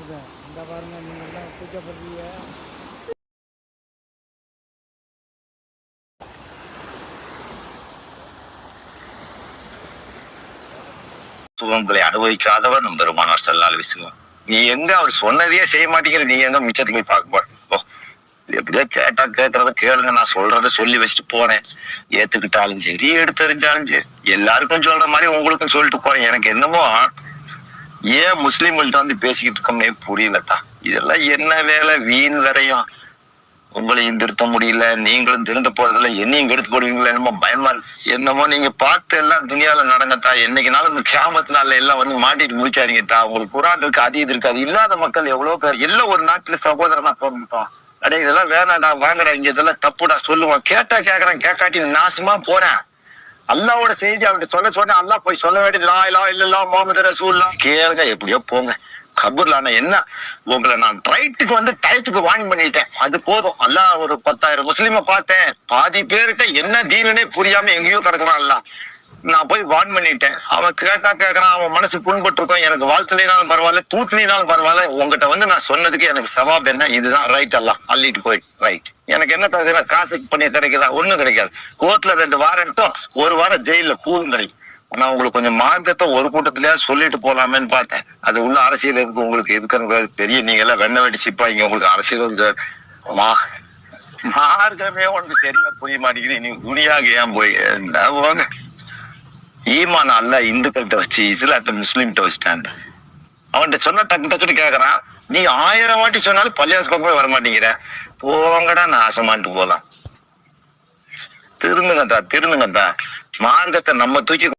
இந்த பாருங்க நீங்க எல்லாம் கூச்சப்படுறீங்க. சுகங்களை அனுபவிக்காதவர் நம் பெருமானார் ஸல்லல்லாஹு அலைஹி வஸல்லம். நீ எங்க அவர் சொன்னதையே செய்ய மாட்டேங்கிற, நீங்க எங்க மிச்சத்துக்கு போய் பார்க்க போற? எப்படியோ கேட்டா கேட்கறத கேளுங்க, நான் சொல்றத சொல்லி வச்சுட்டு போறேன். ஏத்துக்கிட்டாலும் சரி, எடுத்தறிஞ்சாலும் சரி, எல்லாருக்கும் சொல்ற மாதிரி உங்களுக்கும் சொல்லிட்டு போறேன். எனக்கு என்னமோ ஏன் முஸ்லீம்கள்ட்ட வந்து பேசிக்கிட்டு இருக்கோம்னே புரியலத்தா. இதெல்லாம் என்ன வேலை, வீண் வரையும். உங்களையும் திருத்த முடியல, நீங்களும் திருந்த போறதில்ல, என்னையும் கெடுத்து போடுவீங்களா என்னமோ பயமா இருக்கு. என்னமோ நீங்க பார்த்து எல்லாம் துணியால நடங்கத்தா. என்னைக்குனாலும் இந்த கியாமத் நாள்ல எல்லாம் வந்து மாட்டிட்டு முடிச்சாதீங்கத்தா. உங்களுக்கு குரான் இருக்கு, அது இது இருக்காது. இல்லாத மக்கள் எவ்வளவு பேர் எல்லாம் ஒரு நாட்டுல சகோதரனா போட்டோம். அடே இதெல்லாம் வேணாடா, வாங்கடா, இங்க இதெல்லாம் தப்புடா சொல்லுவான். கேட்டா கேக்குறேன், கேட்காட்டி நாசமா போறேன். அல்லாவோட செய்தி அவர்கிட்ட சொல்ல சொன்னேன். அல்லா போய் சொல்ல வேண்டியது லா இலாஹ இல்லல்லாஹ் முஹம்மது ரசூலுல்லாஹ். கேளுங்க, எப்படியோ போங்க. கபூர்ல என்ன உங்களை நான் ரைட்டுக்கு வந்து டயத்துக்கு வாங்கி பண்ணிட்டேன், அது போதும். அல்லாஹ் ஒரு 10,000 முஸ்லீமை பார்த்தேன், பாதி பேருகிட்ட என்ன தீனுனே புரியாம எங்கேயோ கிடக்குறான். அல்ல நான் போய் வான் பண்ணிட்டேன். அவன் கேட்டா கேட்கறான், அவன் மனசு புண்பட்டு இருக்கும். எனக்கு வாழ்த்துலினாலும் பரவாயில்ல, தூத்துலினாலும் பரவாயில்ல, உங்ககிட்ட வந்து நான் சொன்னதுக்கு எனக்கு சவாப் என்ன, இதுதான் ரைட். எல்லாம் அள்ளிட்டு போய் ரைட். எனக்கு என்ன தகுதினா காசுக்கு பண்ணி கிடைக்குதா? ஒண்ணும் கிடைக்காது. கோர்ட்ல 2 வாரத்தும் 1 வாரம் ஜெயில கூலும் கிடைக்கும். ஆனா உங்களுக்கு கொஞ்சம் மார்க்கத்தை ஒரு கூட்டத்திலேயே சொல்லிட்டு போலாமேன்னு பார்த்தேன். அது உள்ள அரசியல் இருக்கு, உங்களுக்கு எதுக்குன்னு பெரிய நீங்க எல்லாம் வெண்ண வெடி சிப்பாங்க, உங்களுக்கு அரசியல் மார்க்கமே உனக்கு சரியா புரிய மாட்டேங்குது. நீ துணியாக ஏன் போய் போங்க. ஈமான் அல்ல இந்துக்கள்கிட்ட வச்சு இஸ்லாத்தை முஸ்லீம்கிட்ட வச்சுட்டான். அவன்கிட்ட சொன்ன டக்கு டக்குன்னு கேக்குறான். நீ 1000 வாட்டி சொன்னாலும் பள்ளியாசு பக்கமே வர மாட்டேங்கிற. போங்கடா, நாசமான்ட்டு போலாம். திருந்துங்கத்தா, திருந்துங்கத்தா. மார்க்கத்தை நம்ம தூக்கி